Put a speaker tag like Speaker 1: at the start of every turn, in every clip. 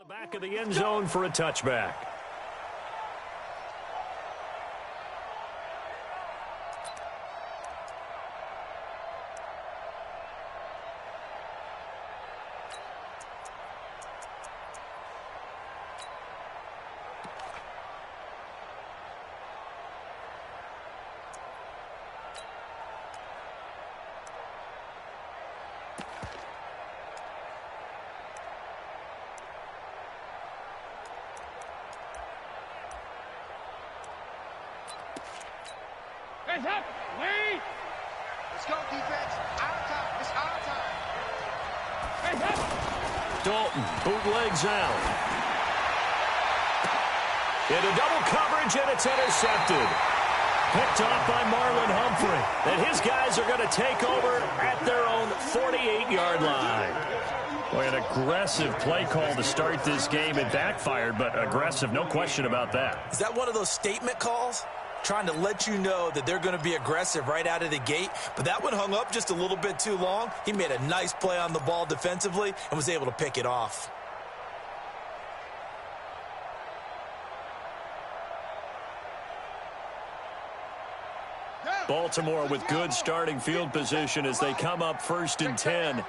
Speaker 1: Back of the end zone for a touchback.
Speaker 2: Hands up! Lead!
Speaker 3: Let's go, defense. Our time. It's our time.
Speaker 2: Hands up!
Speaker 1: Dalton bootlegs out. Into double coverage, and it's intercepted. Picked off by Marlon Humphrey. And his guys are going to take over at their own 48-yard line.
Speaker 4: Boy, an aggressive play call to start this game. It backfired, but aggressive, no question about that.
Speaker 5: Is that one of those statement calls? Trying to let you know that they're going to be aggressive right out of the gate, but that one hung up just a little bit too long. He made a nice play on the ball defensively and was able to pick it off.
Speaker 1: Baltimore with good starting field position as they come up 1st and 10.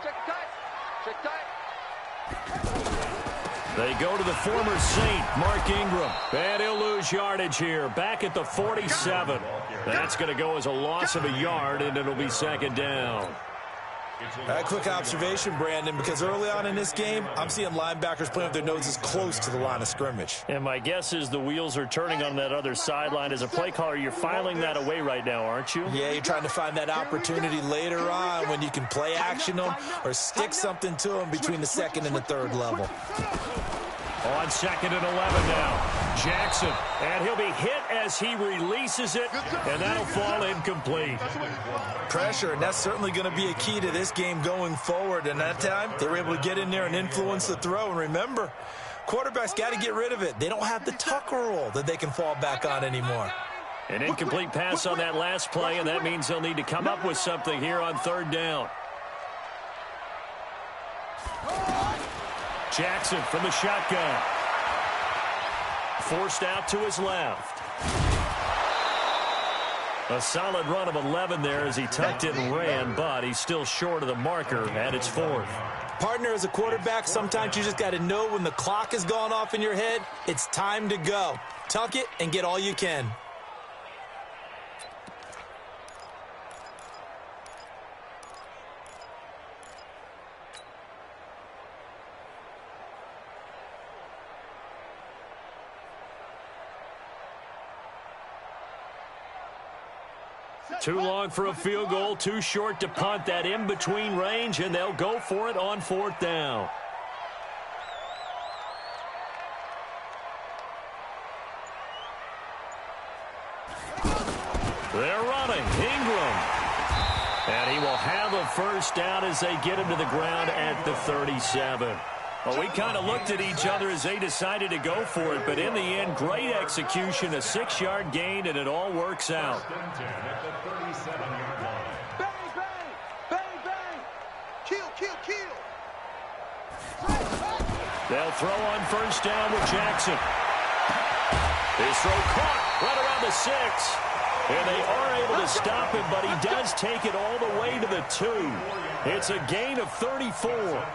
Speaker 1: They go to the former Saint, Mark Ingram. And he'll lose yardage here, back at the 47. That's going to go as a loss of a yard, and it'll be 2nd down.
Speaker 5: A quick observation, Brandon, because early on in this game, I'm seeing linebackers playing with their noses close to the line of scrimmage.
Speaker 4: And my guess is the wheels are turning on that other sideline. As a play caller, you're filing that away right now, aren't you?
Speaker 5: Yeah, you're trying to find that opportunity later on when you can play action them or stick something to them between the 2nd and the 3rd level.
Speaker 1: On 2nd and 11 now. Jackson, and he'll be hit as he releases it, and that'll fall incomplete.
Speaker 5: Pressure, and that's certainly going to be a key to this game going forward. And that time, they were able to get in there and influence the throw. And remember, quarterbacks got to get rid of it. They don't have the tucker roll that they can fall back on anymore.
Speaker 1: An incomplete pass on that last play, and that means they'll need to come up with something here on 3rd down. Jackson from the shotgun. Forced out to his left. A solid run of 11 there as he tucked it and ran, but he's still short of the marker at its 4th.
Speaker 5: Partner, as a quarterback, sometimes you just got to know when the clock has gone off in your head, it's time to go. Tuck it and get all you can.
Speaker 1: Too long for a field goal, too short to punt. That in-between range, and they'll go for it on 4th down. They're running. Ingram. And he will have a 1st down as they get him to the ground at the 37. Well, we kind of looked at each other as they decided to go for it, but in the end, great execution, a 6-yard gain, and it all works out.
Speaker 3: Bang, bang, bang, bang. Kill, kill, kill.
Speaker 1: They'll throw on 1st down with Jackson. His throw caught right around the 6. And they are able to stop him, but he does take it all the way to the 2. It's a gain of 34.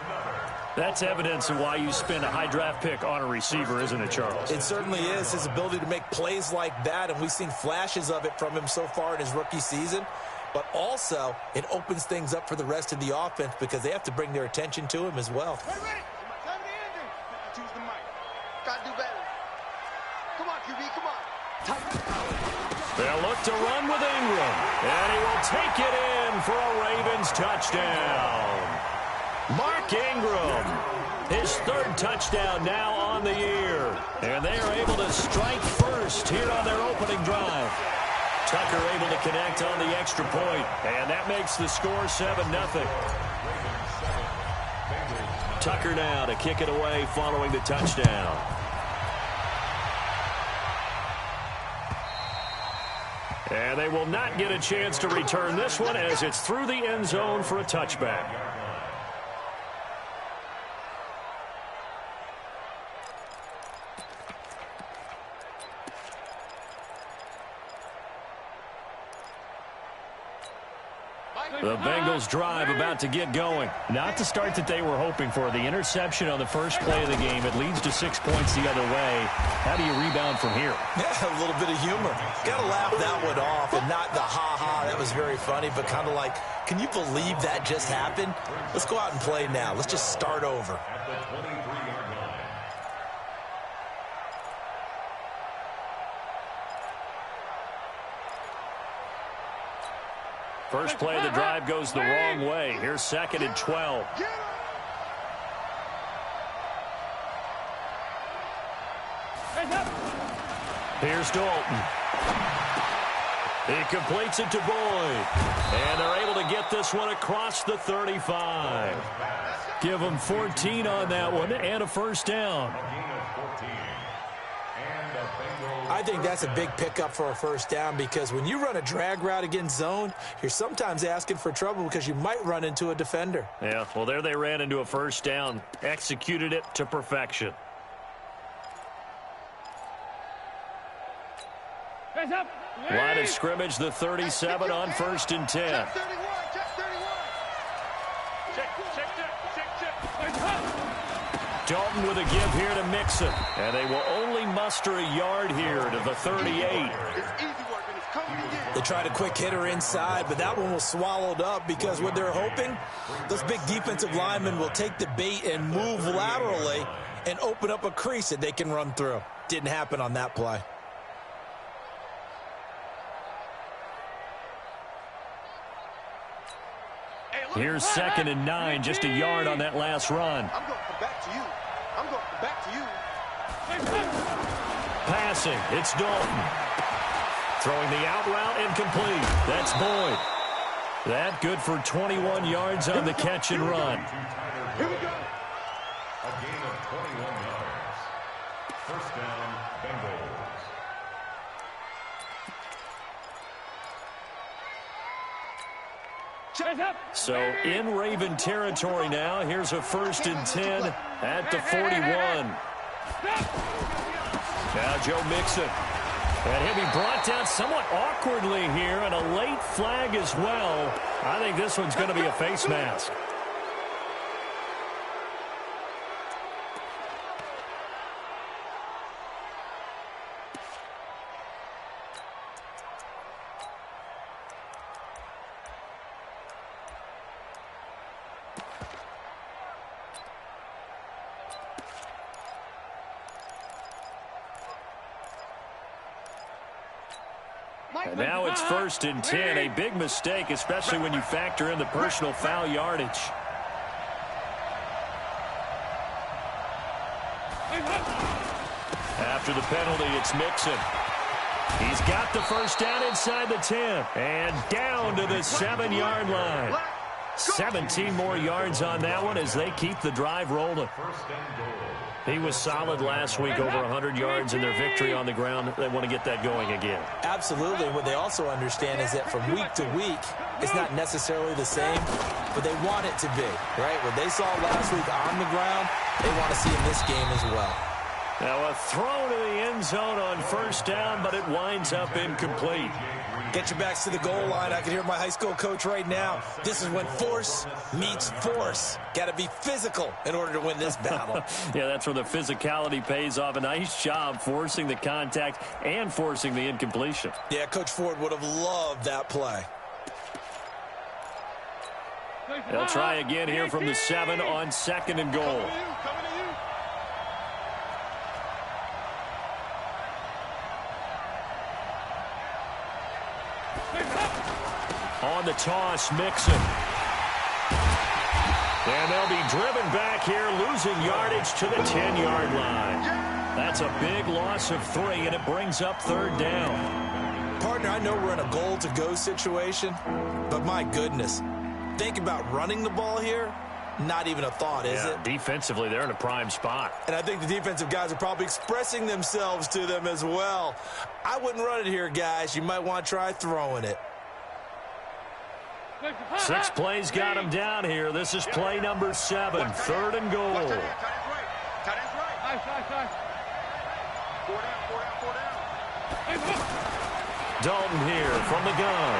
Speaker 4: That's evidence of why you spend a high draft pick on a receiver, isn't it, Charles?
Speaker 5: It certainly is. His ability to make plays like that, and we've seen flashes of it from him so far in his rookie season. But also, it opens things up for the rest of the offense because they have to bring their attention to him as well.
Speaker 3: Ready. Time to end it. Choose the mic. Got to do better. Come on, QB, come on.
Speaker 1: They'll look to run with Ingram, and he will take it in for a Ravens touchdown. Mark Ingram, his 3rd touchdown now on the year. And they are able to strike first here on their opening drive. Tucker able to connect on the extra point, and that makes the score 7-0. Tucker now to kick it away following the touchdown. And they will not get a chance to return this one as it's through the end zone for a touchback. The Bengals drive about to get going.
Speaker 4: Not the start that they were hoping for. The interception on the first play of the game. It leads to 6 points the other way. How do you rebound from here?
Speaker 5: Yeah, a little bit of humor. Got to laugh that one off and not the ha-ha. That was very funny, but kind of like, can you believe that just happened? Let's go out and play now. Let's just start over.
Speaker 1: First play of the drive goes the wrong way. Here's 2nd and 12. Here's Dalton. He completes it to Boyd. And they're able to get this one across the 35. Give them 14 on that one and a first down.
Speaker 5: I think that's a big pickup for a first down because when you run a drag route against zone, you're sometimes asking for trouble because you might run into a defender.
Speaker 1: Yeah, well, there they ran into a first down. Executed it to perfection. Line of scrimmage, the 37 on 1st and 10. Dalton with a give here to Mixon. And they will only muster a yard here to the 38.
Speaker 5: They tried a quick hitter inside, but that one was swallowed up because what they're hoping, those big defensive linemen will take the bait and move laterally and open up a crease that they can run through. Didn't happen on that play.
Speaker 1: Here's 2nd and 9, just a yard on that last run.
Speaker 3: I'm going to come back to you. I'm going to come back to you.
Speaker 1: Passing, it's Dalton. Throwing the out route incomplete. That's Boyd. That good for 21 yards on the catch and run.
Speaker 3: Here we go.
Speaker 6: A gain of 21 yards. First down, Bengals.
Speaker 1: So in Raven territory now. Here's a 1st and 10 at the 41. Now Joe Mixon. And he'll be brought down somewhat awkwardly here, and a late flag as well. I think this one's going to be a face mask. And now it's 1st and 10, a big mistake, especially when you factor in the personal foul yardage. After the penalty, it's Mixon. He's got the first down inside the 10 and down to the 7-yard line. 17 more yards on that one as they keep the drive rolling. He was solid last week, over 100 yards in their victory on the ground. They want to get that going again.
Speaker 5: Absolutely. What they also understand is that from week to week, it's not necessarily the same, but they want it to be, right? What they saw last week on the ground, they want to see in this game as well.
Speaker 1: Now a throw to the end zone on first down, but it winds up incomplete.
Speaker 5: Get your backs to the goal line. I can hear my high school coach right now. This is when force meets force. Got to be physical in order to win this battle.
Speaker 1: Yeah, that's where the physicality pays off. A nice job forcing the contact and forcing the incompletion.
Speaker 5: Yeah, Coach Ford would have loved that play.
Speaker 1: They'll try again here from the 7 on 2nd and goal. On the toss, Mixon. And they'll be driven back here, losing yardage to the 10-yard line. That's a big loss of 3, and it brings up 3rd down.
Speaker 5: Partner, I know we're in a goal-to-go situation, but my goodness, think about running the ball here. Not even a thought, is it?
Speaker 1: Defensively, they're in a prime spot.
Speaker 5: And I think the defensive guys are probably expressing themselves to them as well. I wouldn't run it here, guys. You might want to try throwing it.
Speaker 1: 6 plays got him down here. This is play number 7, 3rd and goal.
Speaker 3: Tight end's right. Nice. 4 down.
Speaker 1: Dalton here from the gun.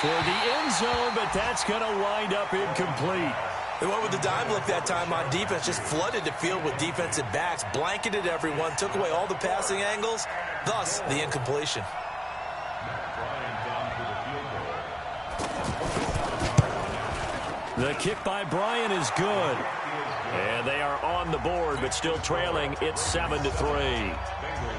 Speaker 4: toward the end zone, but that's going to wind up incomplete.
Speaker 5: They went with the dime look that time on defense, just flooded the field with defensive backs, blanketed everyone, took away all the passing angles, thus the incompletion.
Speaker 4: The kick by Bryan is good. And they are on the board, but still trailing. It's 7-3.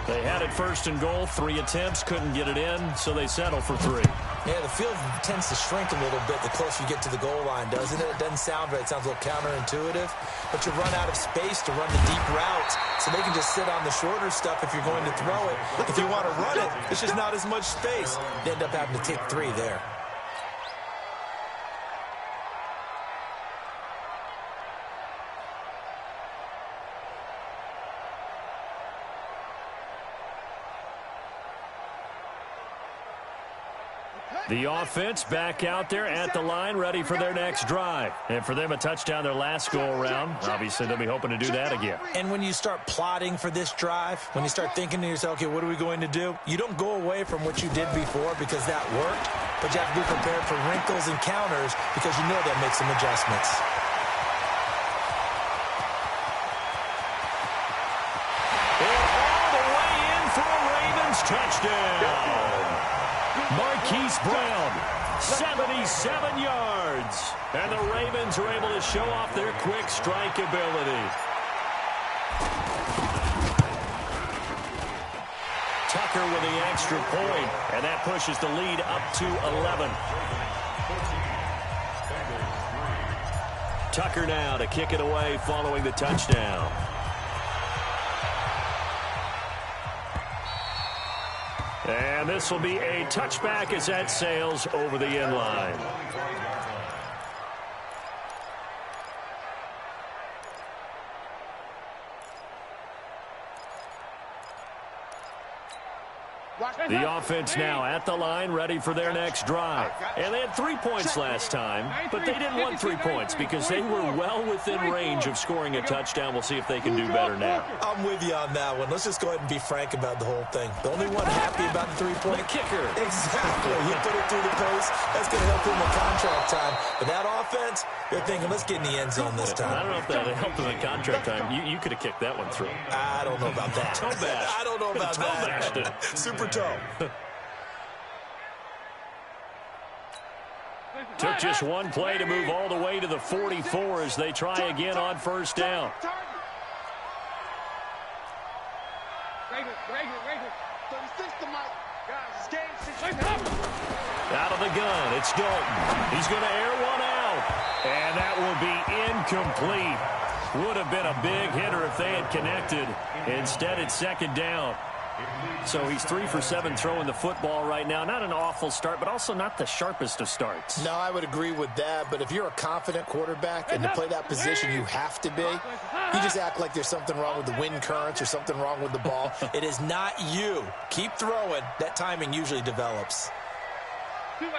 Speaker 4: They had it first and goal, 3 attempts, couldn't get it in, so they settle for 3.
Speaker 5: Yeah, the field tends to shrink a little bit the closer you get to the goal line, doesn't it? It doesn't sound right. It sounds a little counterintuitive. But you run out of space to run the deep routes, so they can just sit on the shorter stuff if you're going to throw it. If you want to run it, it's just not as much space. They end up having to take 3 there.
Speaker 4: The offense back out there at the line, ready for their next drive. And for them, a touchdown their last go-around. Obviously, they'll be hoping to do that again.
Speaker 5: And when you start plotting for this drive, when you start thinking to yourself, okay, what are we going to do? You don't go away from what you did before because that worked, but you have to be prepared for wrinkles and counters because you know they'll make some adjustments.
Speaker 4: And all the way in for a Ravens touchdown. Marquise Brown, 77 yards. And the Ravens are able to show off their quick strike ability. Tucker with the extra point, and that pushes the lead up to 11. Tucker now to kick it away following the touchdown. And this will be a touchback as that sails over the end line. The offense now at the line, ready for their next drive. And they had 3 points last time, but they didn't want 3 points because they were well within range of scoring a touchdown. We'll see if they can do better now.
Speaker 5: I'm with you on that one. Let's just go ahead and be frank about the whole thing. The only one happy about the 3-point
Speaker 4: The kicker.
Speaker 5: Exactly. He put it through the post. That's going to help him with contract time. But that offense, they're thinking, let's get in the end zone this time.
Speaker 4: I don't know if that helped him in contract time. You could have kicked that one through.
Speaker 5: I don't know about that.
Speaker 4: Toe bash.
Speaker 5: I don't know about
Speaker 4: Toe bashed it.
Speaker 5: that. Super toe.
Speaker 4: Took just one play to move all the way to the 44 as they try again on first down. Out of the gun, it's Dalton. He's going to air one out. And that will be incomplete. Would have been a big hitter if they had connected. Instead, it's second down. So he's 3 for 7 throwing the football right now. Not an awful start, but also not the sharpest of starts.
Speaker 7: No, I would agree with that. But if you're a confident quarterback and to play that position you have to be, you just act like there's something wrong with the wind currents or something wrong with the ball.
Speaker 5: It is not you. Keep throwing. That timing usually develops.
Speaker 2: Move.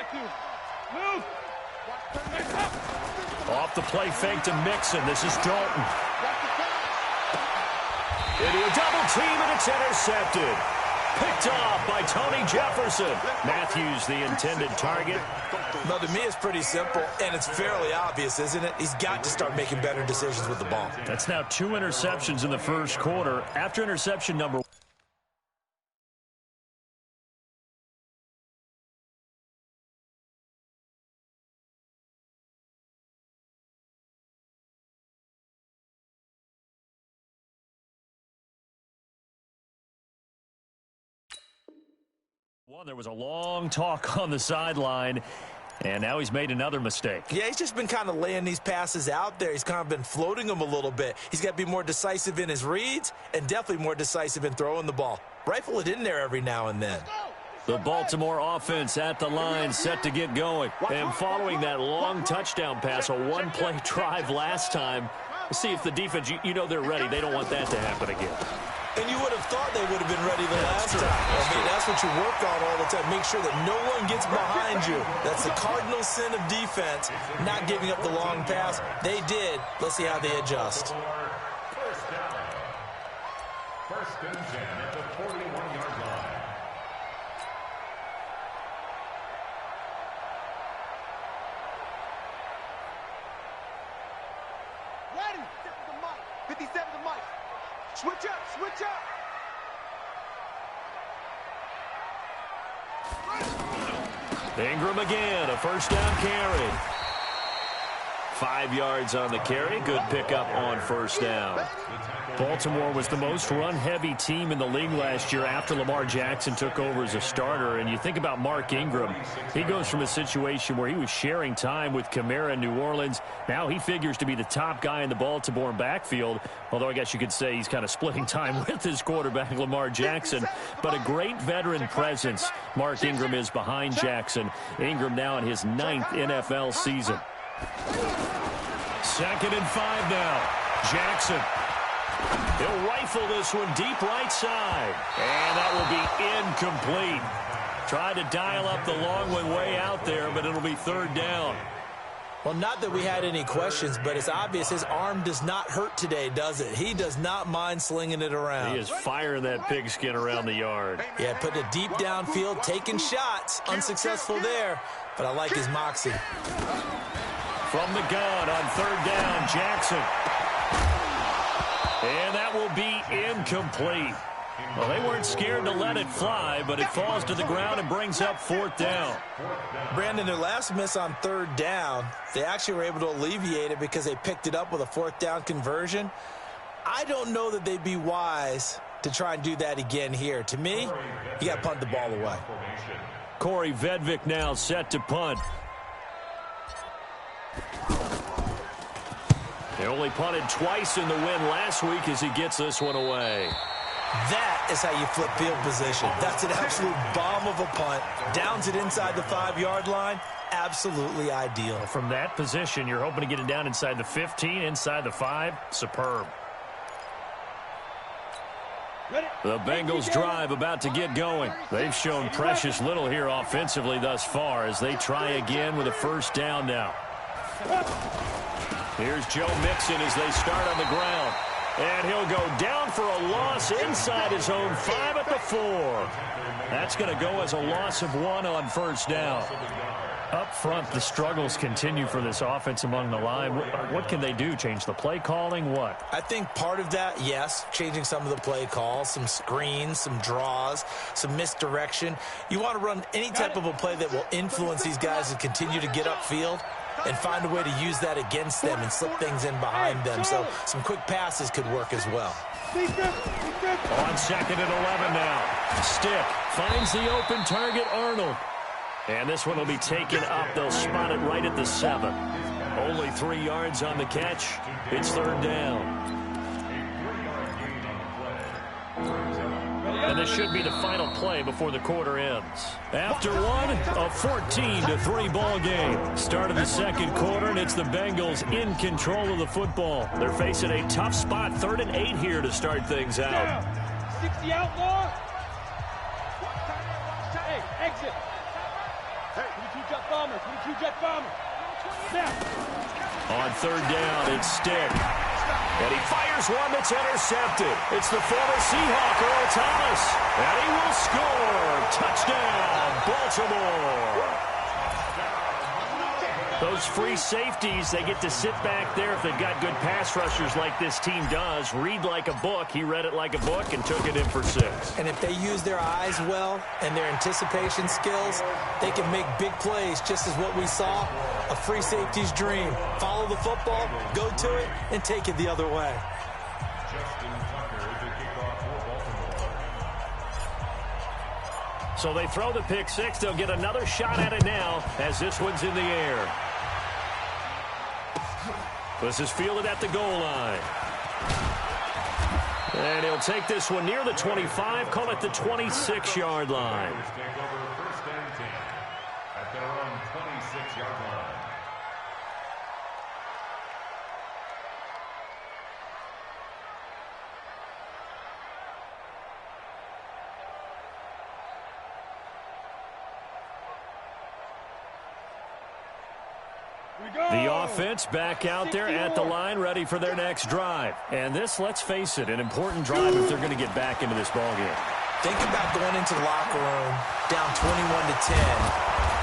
Speaker 4: Off the play fake to Mixon. This is Dalton. Into a double team, and it's intercepted. Picked off by Tony Jefferson. Matthews, the intended target.
Speaker 5: Now, to me, it's pretty simple, and it's fairly obvious, isn't it? He's got to start making better decisions with the ball.
Speaker 4: That's now 2 interceptions in the first quarter. After interception number 1. There was a long talk on the sideline, and now he's made another mistake.
Speaker 5: Yeah, he's just been kind of laying these passes out there. He's kind of been floating them a little bit. He's got to be more decisive in his reads and definitely more decisive in throwing the ball. Rifle it in there every now and then.
Speaker 4: The Baltimore offense at the line, set to get going. And following that long touchdown pass, a one-play drive last time, we'll see if the defense, you know they're ready. They don't want that to happen again.
Speaker 5: And you would have thought they would have been ready the last time. I mean, that's what you work on all the time. Make sure that no one gets behind you. That's the cardinal sin of defense, not giving up the long pass. They did. Let's see how they adjust.
Speaker 6: First down. First and 10 at the 41-yard line.
Speaker 3: Switch up, switch up.
Speaker 1: Ingram again, a first down carry. 5 yards on the carry. Good pickup on first down.
Speaker 4: Baltimore was the most run-heavy team in the league last year after Lamar Jackson took over as a starter. And you think about Mark Ingram. He goes from a situation where he was sharing time with Kamara in New Orleans. Now he figures to be the top guy in the Baltimore backfield. Although I guess you could say he's kind of splitting time with his quarterback, Lamar Jackson. But a great veteran presence. Mark Ingram is behind Jackson. Ingram now in his 9th NFL season.
Speaker 1: 2nd and 5 now. Jackson. He'll rifle this one deep right side. And that will be incomplete. Tried to dial up the long one way out there, but it'll be 3rd down.
Speaker 5: Well, not that we had any questions, but it's obvious his arm does not hurt today, does it? He does not mind slinging it around.
Speaker 4: He is firing that pigskin around the yard.
Speaker 5: Yeah, putting it deep downfield, taking shots. Unsuccessful there, but I like his moxie.
Speaker 1: From the gun on 3rd down, Jackson. And that will be incomplete. Well, they weren't scared to let it fly, but it falls to the ground and brings up 4th down.
Speaker 5: Brandon, their last miss on 3rd down, they actually were able to alleviate it because they picked it up with a 4th down conversion. I don't know that they'd be wise to try and do that again here. To me, you got to punt the ball away.
Speaker 1: Corey Vedvik now set to punt. They only punted twice in the win last week as he gets this one away.
Speaker 5: That is how you flip field position. That's an absolute bomb of a punt. Downs it inside the 5-yard line. Absolutely ideal.
Speaker 4: From that position, you're hoping to get it down inside the 15, inside the 5. Superb.
Speaker 1: The Bengals drive about to get going. They've shown precious little here offensively thus far as they try again with a 1st down now. Here's Joe Mixon as they start on the ground. And he'll go down for a loss inside his own 5 at the 4. That's going to go as a loss of 1 on 1st down.
Speaker 4: Up front, the struggles continue for this offense among the line. What can they do? Change the play calling? What?
Speaker 5: I think part of that, yes, changing some of the play calls, some screens, some draws, some misdirection. You want to run any type of a play that will influence these guys and continue to get upfield and find a way to use that against them and slip things in behind them. So some quick passes could work as well.
Speaker 1: On 2nd and 11 now. Stick finds the open target, Arnold. And this one will be taken up. They'll spot it right at the 7. Only 3 yards on the catch. It's 3rd down.
Speaker 4: And this should be the final play before the quarter ends.
Speaker 1: After one, a 14-3 ball game. Start of the 2nd quarter, and it's the Bengals in control of the football. They're facing a tough spot, 3rd and 8 here to start things out.
Speaker 2: 60 outlaw. Hey, exit. Hey, 22 jet bomber, 22 jet bomber.
Speaker 1: On 3rd down, it's Stick. And he fires one that's intercepted. It's the former Seahawk, Earl Thomas. And he will score. Touchdown, Baltimore.
Speaker 4: Those free safeties, they get to sit back there if they've got good pass rushers like this team does. Read like a book. He read it like a book and took it in for 6.
Speaker 5: And if they use their eyes well and their anticipation skills, they can make big plays, just as what we saw, a free safety's dream. Follow the football, go to it, and take it the other way.
Speaker 1: So they throw the pick 6. They'll get another shot at it now as this one's in the air. This is fielded at the goal line. And he'll take this one near the 25, call it the 26-yard line.
Speaker 6: At their own 26-yard line.
Speaker 1: The offense back out there at the line, ready for their next drive. And this, let's face it, an important drive if they're going to get back into this ballgame.
Speaker 5: Think about going into the locker room down 21-10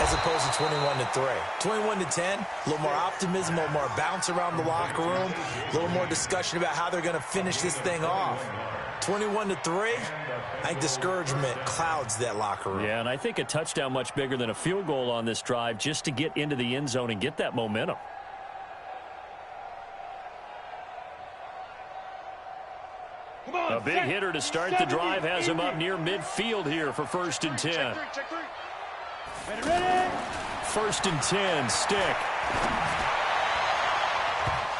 Speaker 5: as opposed to 21-3. 21-10, a little more optimism, a little more bounce around the locker room, a little more discussion about how they're going to finish this thing off. 21-3, I think discouragement clouds that locker room.
Speaker 4: Yeah, and I think a touchdown much bigger than a field goal on this drive just to get into the end zone and get that momentum. A big hitter to start the drive has him up near midfield here for 1st and 10.
Speaker 2: Ready?
Speaker 4: 1st and 10, stick.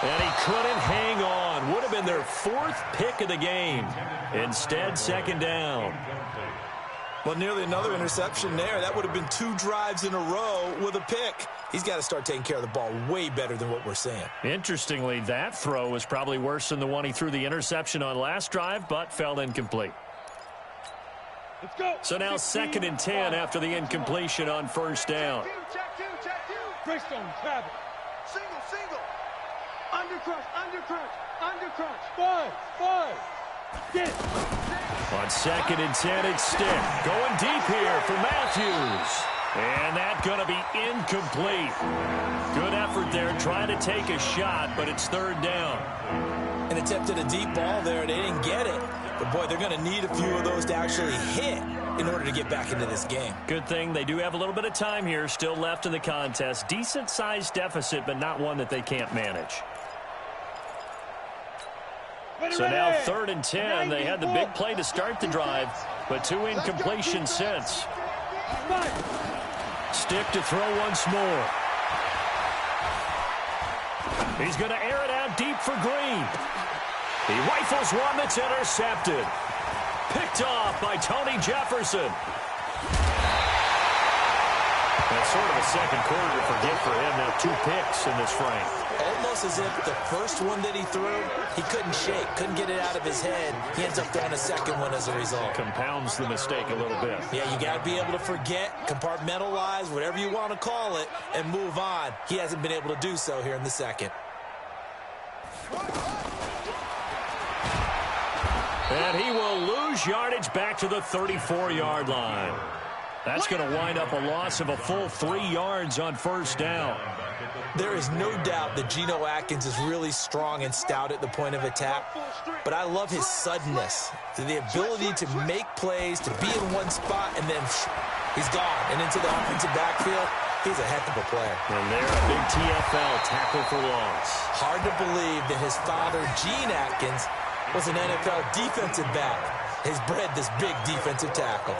Speaker 4: And he couldn't hang on. Would have been their 4th pick of the game. Instead, 2nd down.
Speaker 5: Well, nearly another interception there. That would have been 2 drives in a row with a pick. He's got to start taking care of the ball way better than what we're seeing.
Speaker 4: Interestingly, that throw was probably worse than the one he threw the interception on last drive, but fell incomplete.
Speaker 2: Let's go.
Speaker 4: So now 2nd and 10 after the incompletion on 1st down.
Speaker 3: Check two.
Speaker 2: Greystone, grab it.
Speaker 3: Single. Under crunch.
Speaker 2: 5. Get it.
Speaker 4: On 2nd and 10, it's stick. Going deep here for Matthews. And that's going to be incomplete. Good effort there, trying to take a shot, but it's 3rd down.
Speaker 5: And attempted a deep ball there. They didn't get it. But, boy, they're going to need a few of those to actually hit in order to get back into this game.
Speaker 4: Good thing they do have a little bit of time here still left in the contest. Decent-sized deficit, but not one that they can't manage. So now 3rd and 10. They had the big play to start the drive, but 2 incompletions since. Stick to throw once more. He's going to air it out deep for Green. He rifles one that's intercepted. Picked off by Tony Jefferson. That's sort of a second quarter to forget for him. Now 2 picks in this frame.
Speaker 5: Almost as if the first one that he threw, he couldn't shake, couldn't get it out of his head. He ends up throwing a second one as a result.
Speaker 4: Compounds the mistake a little bit.
Speaker 5: Yeah, you got to be able to forget, compartmentalize, whatever you want to call it, and move on. He hasn't been able to do so here in the second.
Speaker 4: And he will lose yardage back to the 34-yard line. That's going to wind up a loss of a full 3 yards on 1st down.
Speaker 5: There is no doubt that Geno Atkins is really strong and stout at the point of attack, but I love his suddenness, the ability to make plays, to be in one spot, and then he's gone. And into the offensive backfield, he's a heck of a player.
Speaker 4: And there, a big TFL tackle for loss.
Speaker 5: Hard to believe that his father, Gene Atkins, was an NFL defensive back. Has bred this big defensive tackle.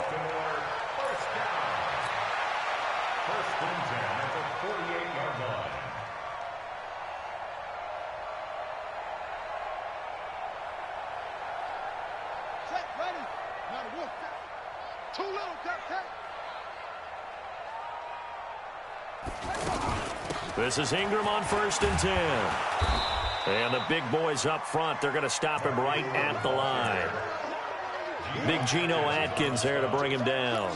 Speaker 4: This is Ingram on 1st and 10. And the big boys up front, they're going to stop him right at the line. Big Geno Atkins there to bring him down.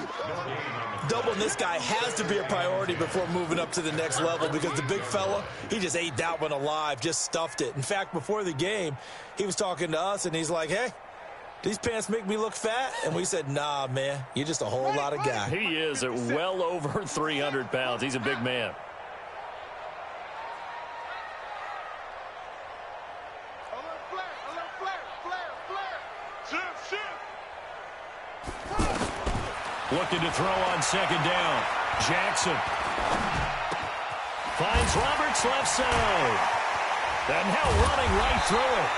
Speaker 5: Doubling this guy has to be a priority before moving up to the next level because the big fella, he just ate that one alive, just stuffed it. In fact, before the game, he was talking to us, and he's like, hey, these pants make me look fat? And we said, nah, man, you're just a whole lot of guy.
Speaker 4: He is at well over 300 pounds. He's a big man. Looking to throw on 2nd down. Jackson finds Roberts left side. And now running right through it.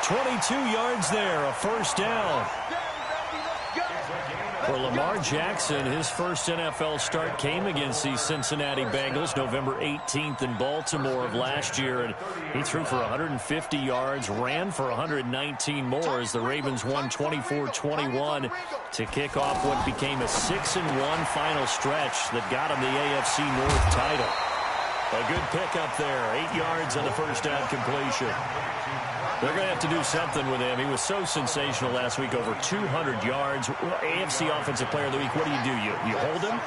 Speaker 4: 22 yards there, a 1st down. For Lamar Jackson, his first NFL start came against the Cincinnati Bengals November 18th in Baltimore of last year. And he threw for 150 yards, ran for 119 more as the Ravens won 24-21 to kick off what became a 6-1 final stretch that got him the AFC North title. A good pickup there, 8 yards on the 1st down completion. They're going to have to do something with him. He was so sensational last week, over 200 yards. AFC Offensive Player of the Week, what do? You hold him?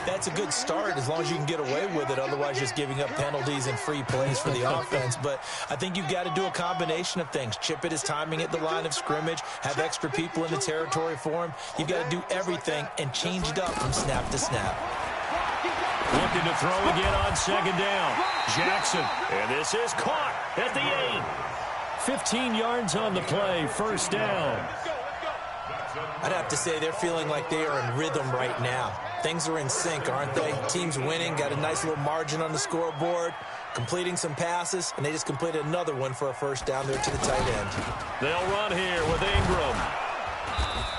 Speaker 5: That's a good start as long as you can get away with it. Otherwise, just giving up penalties and free plays for the offense. But I think you've got to do a combination of things. Chip it his timing at the line of scrimmage, have extra people in the territory for him. You've got to do everything and change it up from snap to snap.
Speaker 4: Looking to throw again on second down. Jackson, and this is caught at the 8. 15 yards on the play, first down.
Speaker 5: I'd have to say they're feeling like they are in rhythm right now. Things are in sync, aren't they? Team's winning, got a nice little margin on the scoreboard, completing some passes, and they just completed another one for a first down there to the tight end.
Speaker 4: They'll run here with Ingram.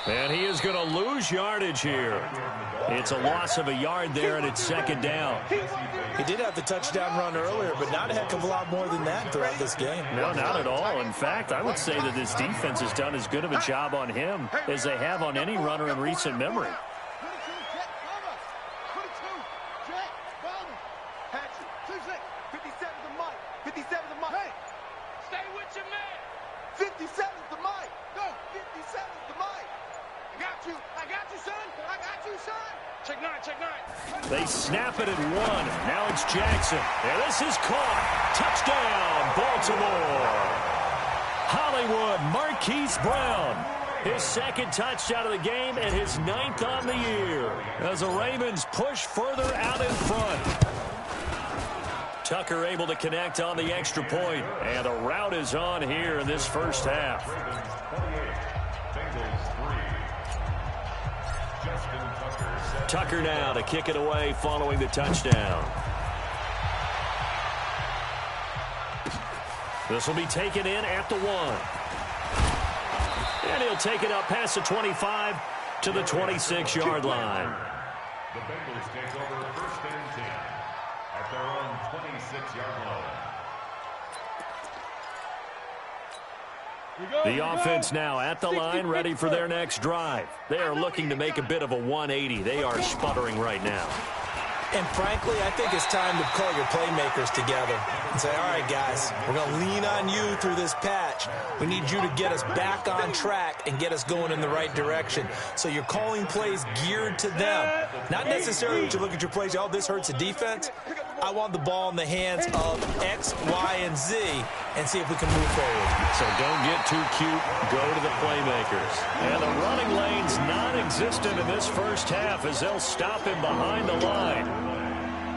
Speaker 4: And he is going to lose yardage here. It's a loss of a yard there, and it's second down.
Speaker 5: He did have the touchdown run earlier, but not a heck of a lot more than that throughout this game.
Speaker 4: No, not at all. In fact, I would say that this defense has done as good of a job on him as they have on any runner in recent memory. They snap it at 1. Now it's Jackson. And this is caught. Touchdown, Baltimore. Hollywood Marquise Brown. His second touchdown of the game and his 9th on the year. As the Ravens push further out in front. Tucker able to connect on the extra point. And the route is on here in this first half. Tucker now to kick it away following the touchdown. This will be taken in at the 1. And he'll take it up past the 25 to the 26-yard line.
Speaker 6: The Bengals take over first and 10 at their own 26-yard line.
Speaker 4: The offense now at the line, ready for their next drive. They are looking to make a bit of a 180. They are sputtering right now.
Speaker 5: And frankly, I think it's time to call your playmakers together and say, all right, guys, we're going to lean on you through this patch. We need you to get us back on track and get us going in the right direction. So you're calling plays geared to them. Not necessarily that you look at your plays, oh, this hurts the defense. I want the ball in the hands of X, Y, and Z and see if we can move forward.
Speaker 4: So don't get too cute. Go to the playmakers. And the running lane's non-existent in this first half as they'll stop him behind the line.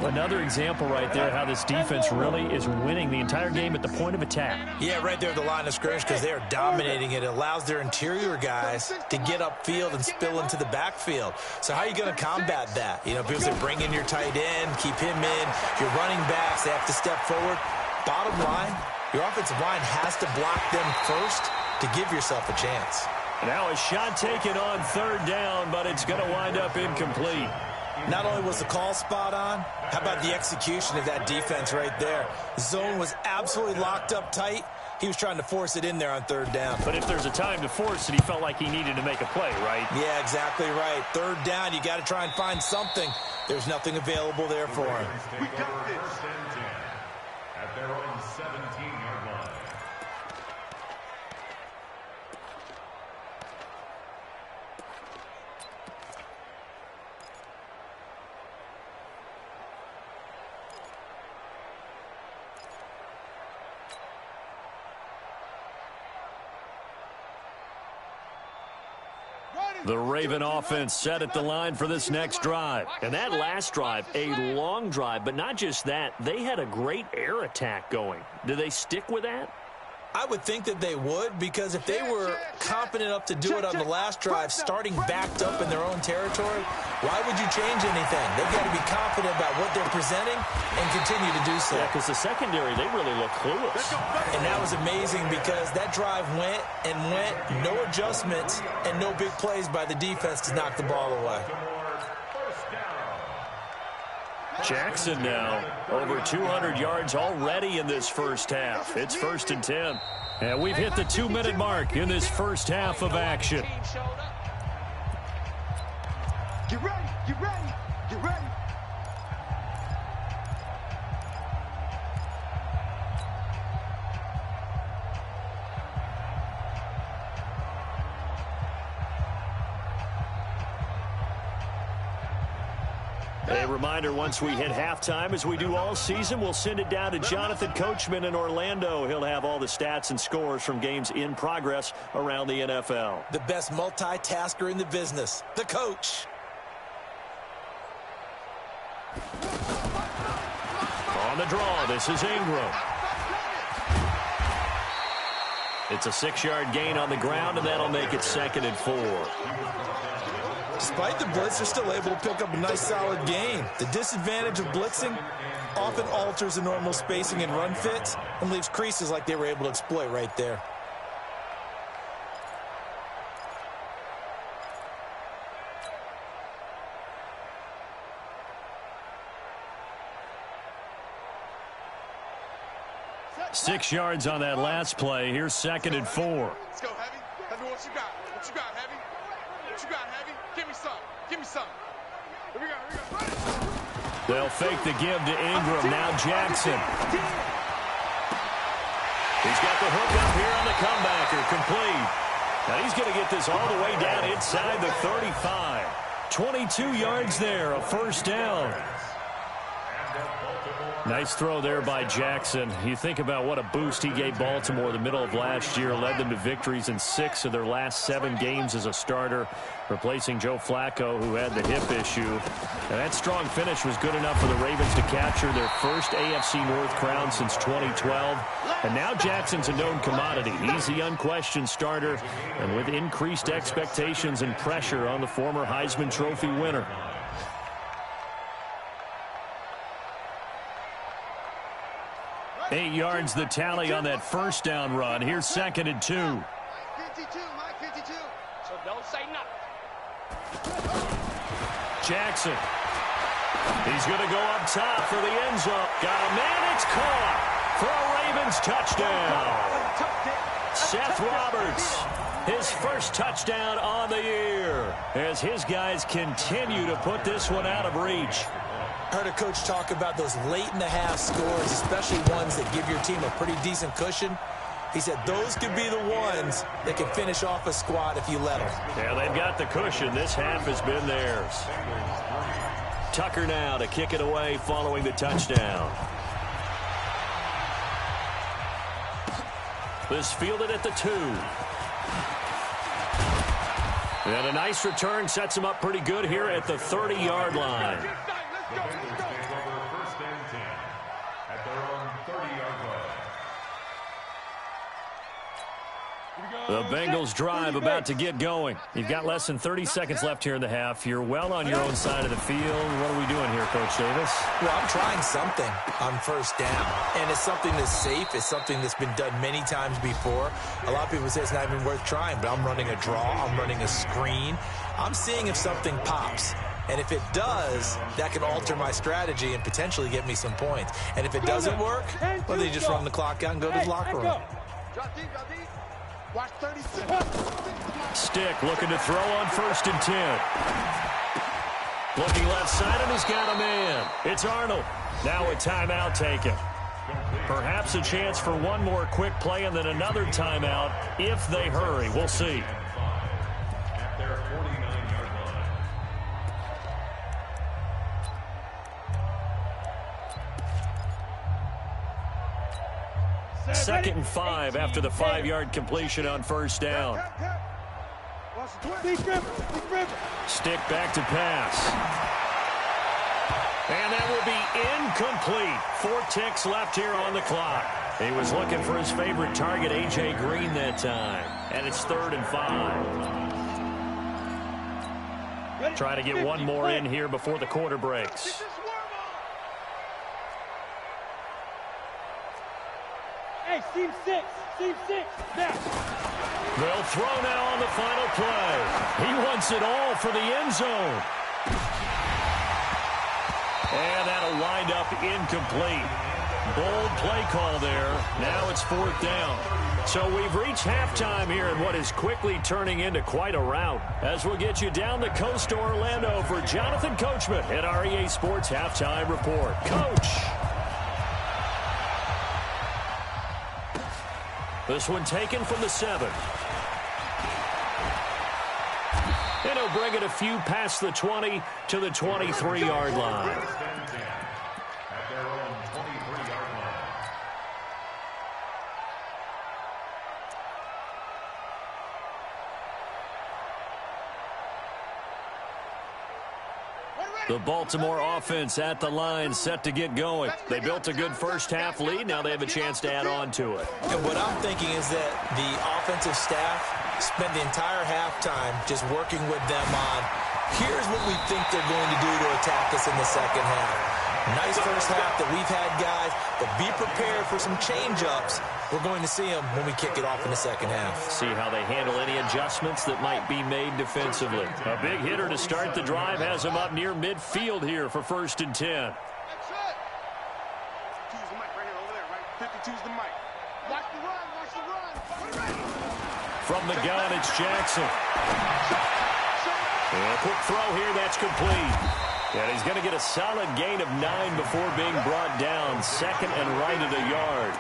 Speaker 4: Another example right there how this defense really is winning the entire game at the point of attack.
Speaker 5: Yeah, right there at the line of scrimmage because they are dominating it. It allows their interior guys to get upfield and spill into the backfield. So how are you going to combat that? You know, people say bring in your tight end, keep him in. Your running backs, they have to step forward. Bottom line, your offensive line has to block them first to give yourself a chance.
Speaker 4: Now a shot taken on third down, but it's going to wind up incomplete.
Speaker 5: Not only was the call spot on, how about the execution of that defense right there? Zone was absolutely locked up tight. He was trying to force it in there on third down.
Speaker 4: But if there's a time to force it, he felt like he needed to make a play, right?
Speaker 5: Yeah, exactly right. Third down, you got to try and find something. There's nothing available there for him.
Speaker 6: We got this. First and 10 at their own 17-yard line.
Speaker 4: The Raven offense set at the line for this next drive. And that last drive, a long drive, but not just that. They had a great air attack going. Do they stick with that?
Speaker 5: I would think that they would, because if they were confident enough to do it on the last drive, starting backed up in their own territory, why would you change anything? They've got to be confident about what they're presenting and continue to do so.
Speaker 4: Yeah, because the secondary, they really look clueless.
Speaker 5: And that was amazing because that drive went and went, no adjustments and no big plays by the defense to knock the ball away.
Speaker 4: Jackson now over 200 yards already in this first half. It's first and 10. And we've hit the 2-minute mark in this first half of action.
Speaker 3: Get ready, get ready, get ready.
Speaker 1: A reminder, once we hit halftime, as we do all season, we'll send it down to Jonathan Coachman in Orlando. He'll have all the stats and scores from games in progress around the NFL.
Speaker 5: The best multitasker in the business, the coach.
Speaker 1: On the draw, this is Ingram. It's a 6-yard gain on the ground, and that'll make it 2nd and 4.
Speaker 5: Despite the blitz, they're still able to pick up a nice, solid gain. The disadvantage of blitzing often alters the normal spacing and run fits and leaves creases like they were able to exploit right there.
Speaker 1: Six yards on that last play. Here's 2nd and 4.
Speaker 3: Let's go, Heavy. Heavy, what you got? What you got, Heavy? What you got, Heavy? Give me some. Give me some. Here we go, here we go.
Speaker 1: They'll fake the give to Ingram. Now Jackson. He's got the hook up here on the comebacker. Complete. Now he's going to get this all the way down inside the 35. 22 yards there, a 1st down. Nice throw there by Jackson. You think about what a boost he gave Baltimore the middle of last year, led them to victories in 6 of their last 7 games as a starter, replacing Joe Flacco, who had the hip issue. And that strong finish was good enough for the Ravens to capture their first AFC North crown since 2012. And now Jackson's a known commodity. He's the unquestioned starter, and with increased expectations and pressure on the former Heisman Trophy winner. Eight yards the tally on that 1st down run. Here's 2nd and 2.
Speaker 3: Mike 52, Mike 52. So don't say nothing.
Speaker 1: Jackson. He's going to go up top for the end zone. Got a man. It's caught for a Ravens touchdown. Seth Roberts, his first touchdown on the year, as his guys continue to put this one out of reach.
Speaker 5: Heard a coach talk about those late-in-the-half scores, especially ones that give your team a pretty decent cushion. He said those could be the ones that can finish off a squad if you let them.
Speaker 1: Yeah, they've got the cushion. This half has been theirs. Tucker now to kick it away following the touchdown. This fielded at the 2. And a nice return sets him up pretty good here at the 30-yard line.
Speaker 6: First and 10 at their own 30-yard line.
Speaker 1: The Bengals drive about to get going. You've got less than 30 seconds left here in the half. You're well on your own side of the field. What are we doing here, Coach Davis?
Speaker 5: Well, I'm trying something on 1st down, and it's something that's safe. It's something that's been done many times before. A lot of people say it's not even worth trying, but I'm running a draw. I'm running a screen. I'm seeing if something pops. And if it does, that can alter my strategy and potentially get me some points. And if it doesn't work, well, then you just run the clock out and go to the locker room.
Speaker 3: Drop deep, drop deep. Watch 36.
Speaker 1: Stick looking to throw on 1st and 10. Looking left side, and he's got a man. It's Arnold. Now a timeout taken. Perhaps a chance for one more quick play and then another timeout if they hurry. We'll see.
Speaker 6: At their 49-yard line.
Speaker 1: 2nd and 5 after the 5-yard completion on 1st down. Stick back to pass. And that will be incomplete. 4 ticks left here on the clock. He was looking for his favorite target, A.J. Green, that time. And it's 3rd and 5. Trying to get one more in here before the quarter breaks.
Speaker 2: Hey, Team 6, now.
Speaker 1: They'll throw now on the final play. He wants it all for the end zone. And that'll wind up incomplete. Bold play call there. Now it's 4th down. So we've reached halftime here in what is quickly turning into quite a rout. As we'll get you down the coast to Orlando for Jonathan Coachman at our EA Sports Halftime Report. Coach. This one taken from the 7. And he'll bring it a few past the 20 to the 23-yard line.
Speaker 6: First and 10 at their own 23-yard line.
Speaker 1: The Baltimore offense at the line, set to get going. They built a good first-half lead. Now they have a chance to add on to it.
Speaker 5: And what I'm thinking is that the offensive staff spent the entire halftime just working with them on, here's what we think they're going to do to attack us in the second half. Nice first half that we've had, guys, but be prepared for some change-ups. We're going to see them when we kick it off in the second half.
Speaker 1: See how they handle any adjustments that might be made defensively. A big hitter to start the drive has him up near midfield here for 1st and 10.
Speaker 3: That's it. 52's the mic right here, over there, right? 52's the mic. Watch the run, watch the run. Put it ready.
Speaker 1: From the gun, it's Jackson. And a quick throw here, that's complete. And he's going to get a solid gain of 9 before being brought down. 2nd and right at a yard.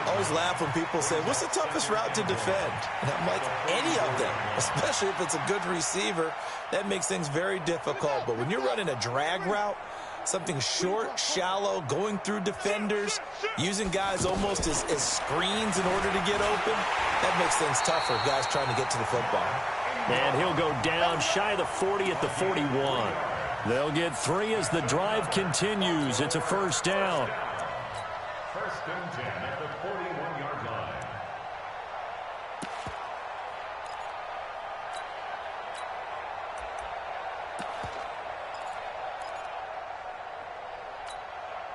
Speaker 5: I always laugh when people say, what's the toughest route to defend? And I'm like, any of them, especially if it's a good receiver. That makes things very difficult. But when you're running a drag route, something short, shallow, going through defenders, using guys almost as screens in order to get open, that makes things tougher, guys trying to get to the football.
Speaker 1: And he'll go down shy of the 40 at the 41. They'll get 3 as the drive continues. It's a first down.
Speaker 6: First and 10 at the 41-yard line.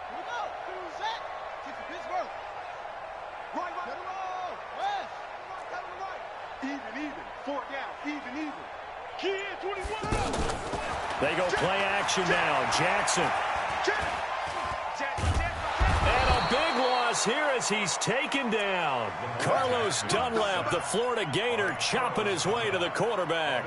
Speaker 3: Here we go. Who's that? Get to Pittsburgh. Right, right. Let him roll. West. Right, right. Even. 4 down. Even. Kid, 21.
Speaker 1: They go play action now. Jackson. And a big loss here as he's taken down. Carlos Dunlap, the Florida Gator, chopping his way to the quarterback.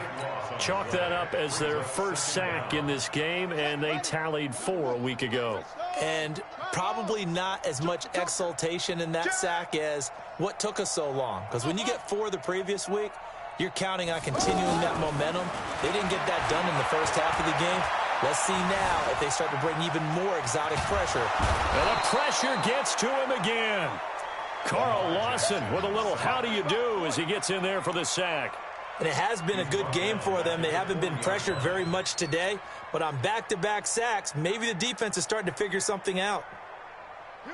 Speaker 1: Chalk that up as their first sack in this game, and they tallied 4 a week ago.
Speaker 5: And probably not as much exultation in that sack as what took us so long. Because when you get 4 the previous week, you're counting on continuing that momentum. They didn't get that done in the first half of the game. Let's see now if they start to bring even more exotic pressure.
Speaker 1: And the pressure gets to him again. Carl Lawson with a little how do you do as he gets in there for the sack.
Speaker 5: And it has been a good game for them. They haven't been pressured very much today. But on back-to-back sacks, maybe the defense is starting to figure something out.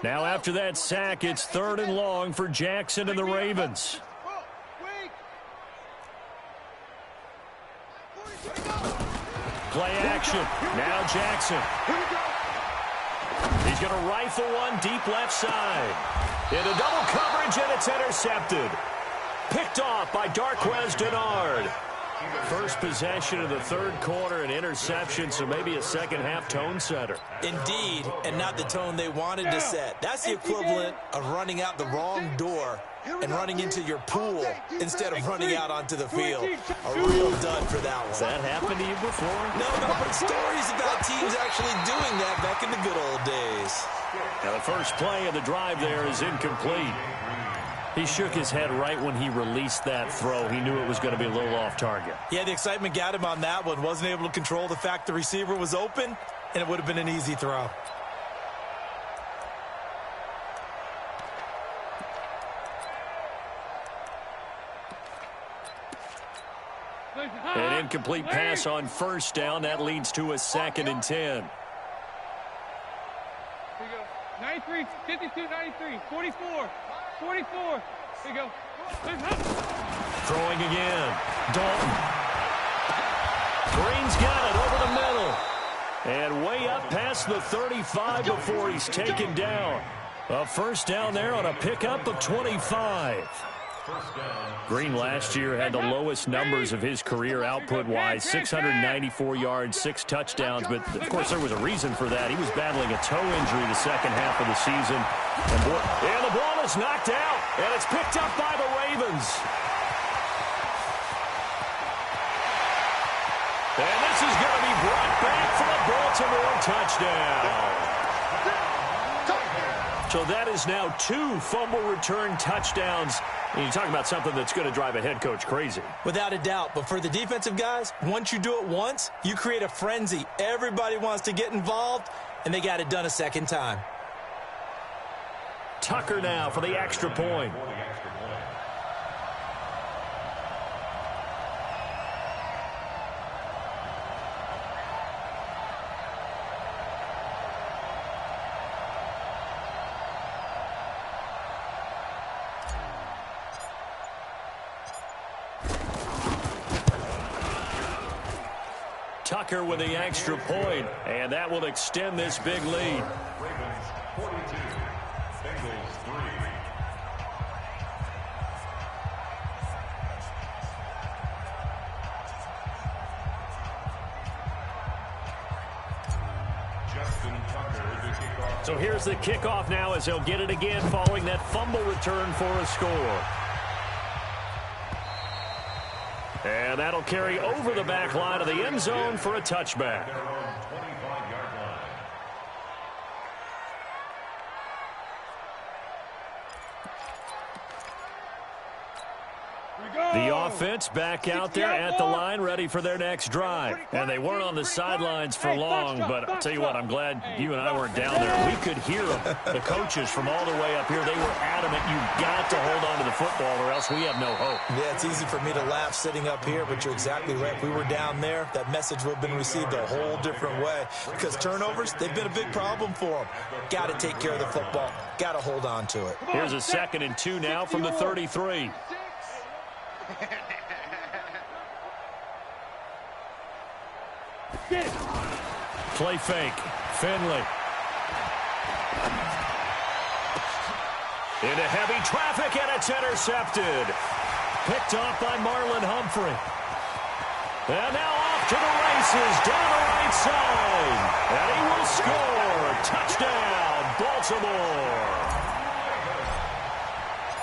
Speaker 1: Now after that sack, it's 3rd and long for Jackson and the Ravens. Play action. Now Jackson. He's going to rifle one deep left side. Into double coverage, and it's intercepted. Picked off by Darquez Denard. First possession of the 3rd quarter, an interception, so maybe a second-half tone setter.
Speaker 5: Indeed, and not the tone they wanted to set. That's the equivalent of running out the wrong door and running into your pool instead of running out onto the field. A real dud for that one.
Speaker 1: Has that happened to you before?
Speaker 5: No, but I've heard stories about teams actually doing that back in the good old days.
Speaker 1: Now the first play of the drive there is incomplete. He shook his head right when he released that throw. He knew it was going to be a little off target.
Speaker 5: Yeah, the excitement got him on that one. Wasn't able to control the fact the receiver was open, and it would have been an easy throw.
Speaker 1: An incomplete pass on first down. That leads to a 2nd and 10.
Speaker 2: Here we go. 93, 52, 93, 44, 44. Here we go.
Speaker 1: Throwing again. Dalton. Green's got it over the middle. And way up past the 35 before he's taken down. A first down there on a pickup of 25. Green last year had the lowest numbers of his career output-wise, 694 yards, 6 touchdowns. But, of course, there was a reason for that. He was battling a toe injury the second half of the season. And the ball is knocked out, and it's picked up by the Ravens. And this is going to be brought back for a Baltimore touchdown. So that is now 2 fumble return touchdowns. And you're talking about something that's going to drive a head coach crazy.
Speaker 5: Without a doubt. But for the defensive guys, once you do it once, you create a frenzy. Everybody wants to get involved, and they got it done a second time.
Speaker 1: Tucker now for the extra point. Tucker with the extra point, and that will extend this big lead.
Speaker 6: Ravens 42, Bengals 3. Justin Tucker to kick off.
Speaker 1: So here's the kickoff now as he'll get it again following that fumble return for a score. And that'll carry over the back line of the end zone for a touchback.
Speaker 6: Their own 25-yard line.
Speaker 1: The offense back out there at the line, ready for their next drive. And they weren't on the sidelines for long, but I'll tell you what, I'm glad you and I weren't down there. We could hear them, the coaches from all the way up here. They were adamant, you've got to hold on to the football or else we have no hope.
Speaker 5: Yeah, it's easy for me to laugh sitting up here, but you're exactly right. If we were down there, that message would have been received a whole different way. Because turnovers, they've been a big problem for them. Got to take care of the football. Got to hold on to it.
Speaker 1: Here's a 2nd and 2 now from the 33. Play fake. Finley. Into heavy traffic, and it's intercepted. Picked off by Marlon Humphrey. And now off to the races, down the right side. And he will score. Touchdown, Baltimore.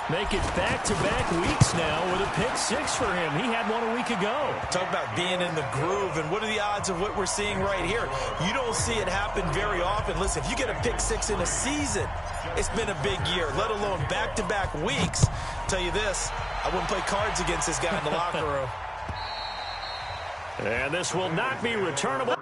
Speaker 1: Make it back-to-back weeks now with a pick 6 for him. He had one a week ago.
Speaker 5: Talk about being in the groove, and what are the odds of what we're seeing right here? You don't see it happen very often. Listen, if you get a pick 6 in a season, it's been a big year, let alone back-to-back weeks. I'll tell you this, I wouldn't play cards against this guy in the locker room.
Speaker 1: And this will not be returnable.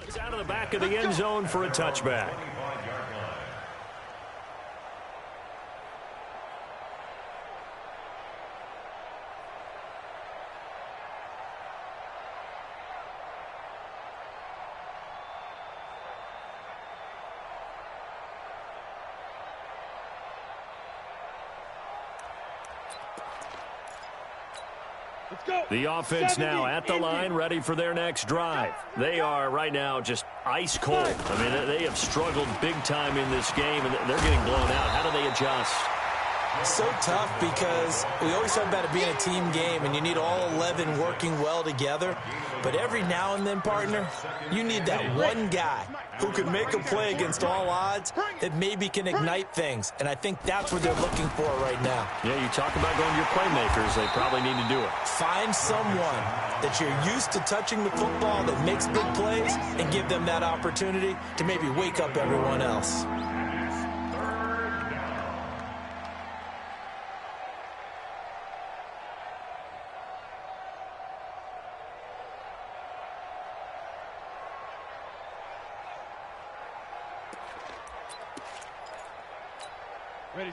Speaker 1: It's out of the back of the end zone for a touchback. The offense now at the line, ready for their next drive. They are right now just ice cold. I mean, they have struggled big time in this game, and they're getting blown out. How do they adjust?
Speaker 5: So tough because we always talk about it being a team game and you need all 11 working well together. But every now and then, partner, you need that one guy who can make a play against all odds that maybe can ignite things. And I think that's what they're looking for right now.
Speaker 4: Yeah, you talk about going to your playmakers. They probably need to do it.
Speaker 5: Find someone that you're used to touching the football that makes big plays and give them that opportunity to maybe wake up everyone else.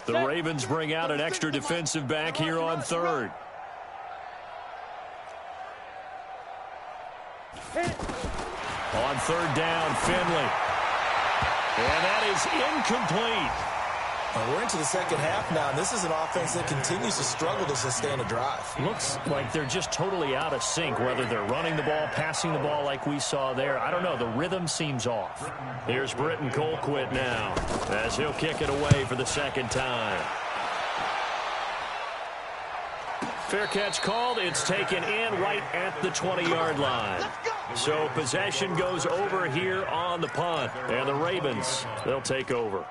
Speaker 4: The Ravens bring out an extra defensive back here on third. On third down, Finley. And that is incomplete.
Speaker 5: We're into the second half now, and this is an offense that continues to struggle to sustain a drive.
Speaker 4: Looks like they're just totally out of sync, whether they're running the ball, passing the ball like we saw there. I don't know. The rhythm seems off. Here's Britton Colquitt now as he'll kick it away for the second time. Fair catch called. It's taken in right at the 20-yard line. So possession goes over here on the punt, and the Ravens, they'll take over.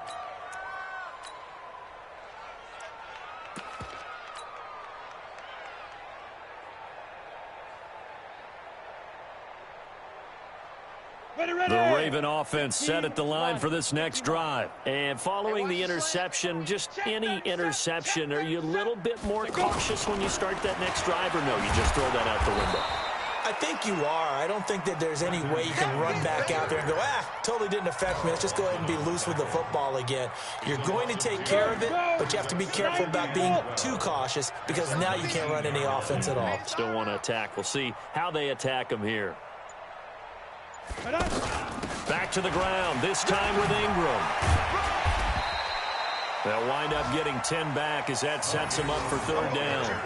Speaker 4: The Raven offense set at the line for this next drive. And following the interception, just any interception, are you a little bit more cautious when you start that next drive, or no, you just throw that out the window?
Speaker 5: I think you are. I don't think that there's any way you can run back out there and go, totally didn't affect me. Let's just go ahead and be loose with the football again. You're going to take care of it, but you have to be careful about being too cautious because now you can't run any offense at all.
Speaker 4: Still want to attack. We'll see how they attack them here. Back to the ground, this time with Ingram. They'll wind up getting 10 back as that sets them up for third down.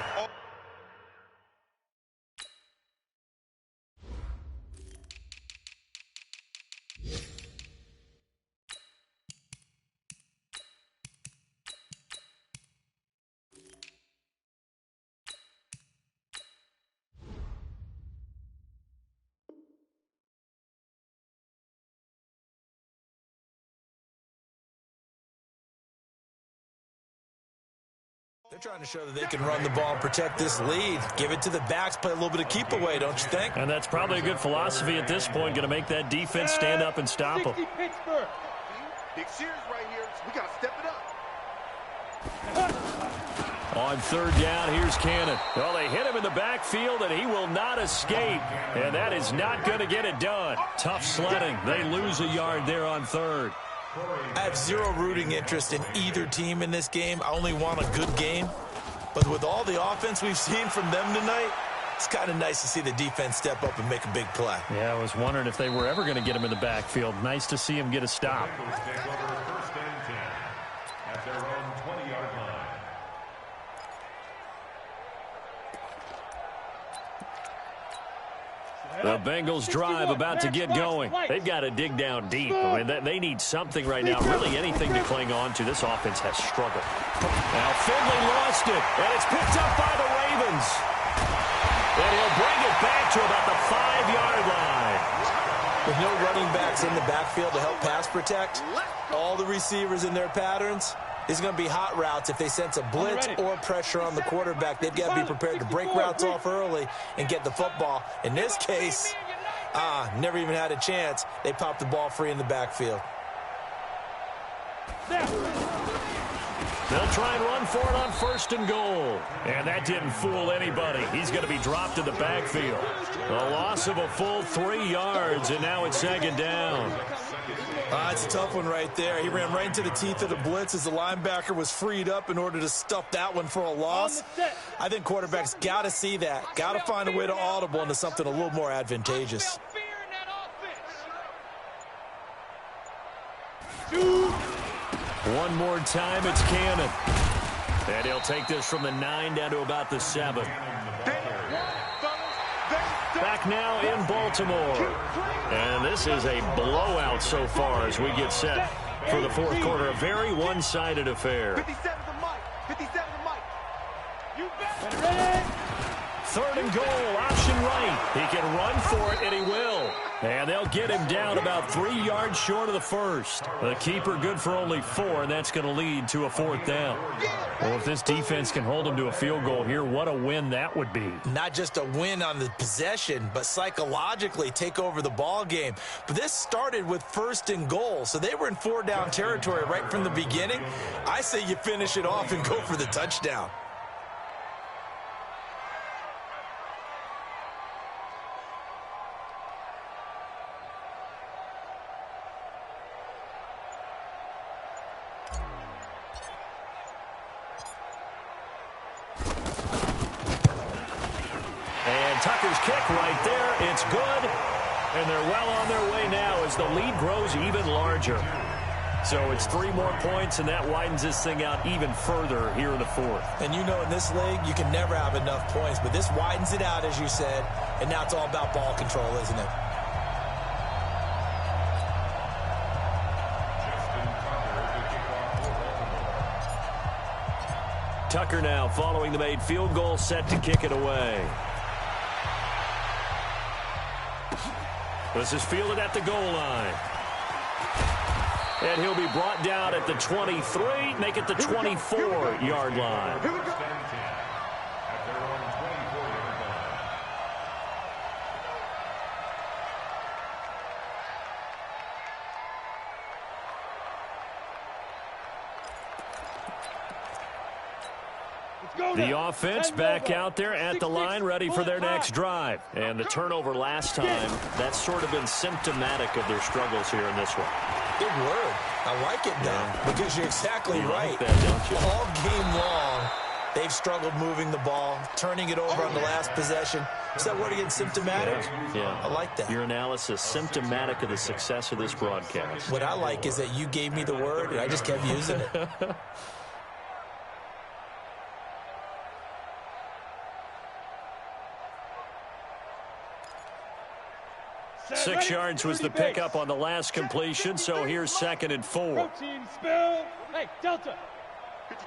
Speaker 5: They're trying to show that they can run the ball and protect this lead. Give it to the backs, play a little bit of keep away, don't you think?
Speaker 4: And that's probably a good philosophy at this point, going to make that defense stand up and stop them.
Speaker 3: Big series right here. We got to step it up.
Speaker 4: On third down, here's Cannon. Well, they hit him in the backfield, and he will not escape. And that is not going to get it done. Tough sledding. They lose a yard there on third.
Speaker 5: I have zero rooting interest in either team in this game. I only want a good game. But with all the offense we've seen from them tonight, it's kind of nice to see the defense step up and make a big play.
Speaker 4: Yeah, I was wondering if they were ever going to get him in the backfield. Nice to see him get a stop.
Speaker 6: At their own 20-yard line.
Speaker 4: The Bengals drive about to get going. They've got to dig down deep. I mean, they need something right now, really anything to cling on to. This offense has struggled. Now Finley lost it, and it's picked up by the Ravens. And he'll bring it back to about the 5-yard line.
Speaker 5: With no running backs in the backfield to help pass protect, all the receivers in their patterns, it's going to be hot routes. If they sense a blitz or pressure on the quarterback, they've got to be prepared to break routes off early and get the football. In this case, never even had a chance. They popped the ball free in the backfield.
Speaker 4: They'll try and run for it on first and goal. And that didn't fool anybody. He's going to be dropped in the backfield. A loss of a full 3 yards, and now it's second down.
Speaker 5: It's a tough one right there. He ran right into the teeth of the blitz as the linebacker was freed up in order to stuff that one for a loss. I think quarterbacks got to see that. Got to find a way to audible into something a little more advantageous.
Speaker 4: One more time, it's Cannon. And he'll take this from the 9 down to about the 7. Back now in Baltimore. And this is a blowout so far as we get set for the fourth quarter. A very one-sided affair.
Speaker 3: 57's a mic. 57.
Speaker 4: third and goal, option right. He can run for it, and he will. And they'll get him down about 3 yards short of the first. The keeper good for only 4, and that's going to lead to a 4th down. Well, if this defense can hold him to a field goal here, what a win that would be.
Speaker 5: Not just a win on the possession, but psychologically take over the ball game. But this started with 1st and goal, so they were in 4-down territory right from the beginning. I say you finish it off and go for the touchdown.
Speaker 4: Tucker's kick right there. It's good. And they're well on their way now as the lead grows even larger. So it's 3 more points, and that widens this thing out even further here in the 4th.
Speaker 5: And you know in this league, you can never have enough points. But this widens it out, as you said. And now it's all about ball control, isn't it?
Speaker 4: Tucker now following the made field goal, set to kick it away. This is fielded at the goal line. And he'll be brought down at the 23, make it the 24-yard line. The offense back out there at the line, ready for their next drive. And the turnover last time, that's sort of been symptomatic of their struggles here in this one.
Speaker 5: Big word. I like it, though, because you're exactly right.
Speaker 4: Like that, don't you?
Speaker 5: All game long, they've struggled moving the ball, turning it over on the last possession. Is that word again, symptomatic?
Speaker 4: Yeah.
Speaker 5: I like that.
Speaker 4: Your analysis, symptomatic of the success of this broadcast.
Speaker 5: What I like is that you gave me the word, and I just kept using it.
Speaker 4: 6 yards was the pickup on the last completion, so here's 2nd and 4.
Speaker 2: Protein spill. Hey, Delta.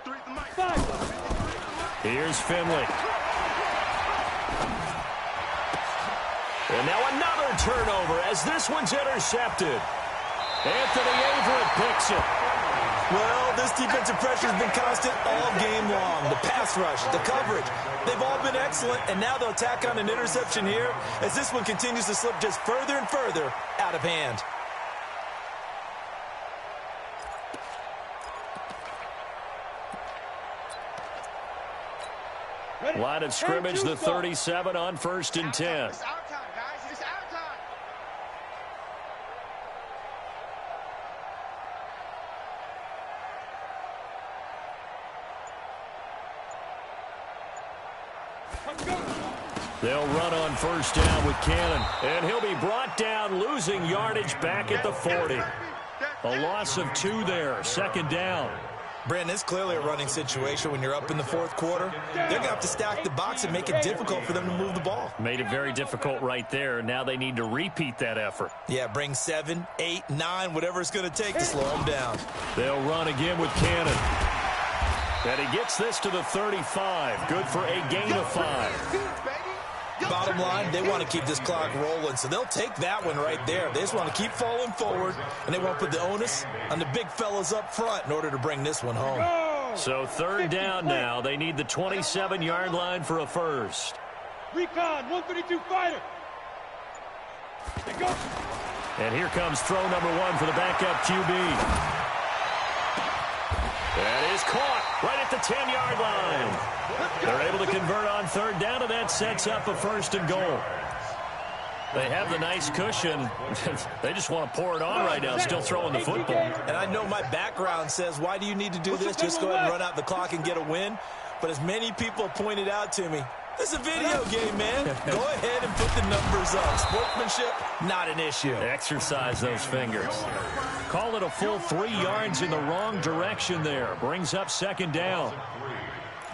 Speaker 2: 5.
Speaker 4: Here's Finley. And now another turnover as this one's intercepted. Anthony Averett picks it.
Speaker 5: Well, this defensive pressure has been constant all game long. The pass rush, the coverage, they've all been excellent, and now they'll tack on an interception here as this one continues to slip just further and further out of hand.
Speaker 4: Line of scrimmage, the 37 on 1st and 10.
Speaker 3: It's our time, guys. It's our time.
Speaker 4: They'll run on 1st down with Cannon, and he'll be brought down, losing yardage back at the 40. A loss of 2 there, 2nd down.
Speaker 5: Brandon, it's clearly a running situation when you're up in the 4th quarter. They're going to have to stack the box and make it difficult for them to move the ball.
Speaker 4: Made it very difficult right there. Now they need to repeat that effort.
Speaker 5: Yeah, bring 7, 8, 9, whatever it's going to take to slow them down.
Speaker 4: They'll run again with Cannon. And he gets this to the 35. Good for a gain of 5.
Speaker 5: Bottom line, they want to keep this clock rolling, so they'll take that one right there. They just want to keep falling forward, and they want to put the onus on the big fellas up front in order to bring this one home.
Speaker 4: So 3rd down now. They need the 27-yard line for a first.
Speaker 2: Recon, 132 fighter.
Speaker 4: And here comes throw number 1 for the backup QB. That is caught right at the 10-yard line. They're able to convert on 3rd down, and that sets up a 1st and goal. They have the nice cushion. They just want to pour it on right now, still throwing the football.
Speaker 5: And I know my background says, why do you need to do this? Just go ahead and run out the clock and get a win. But as many people pointed out to me, this is a video game, man. Go ahead and put the numbers up. Sportsmanship, not an issue.
Speaker 4: Exercise those fingers. Call it a full 3 yards in the wrong direction there. Brings up 2nd down.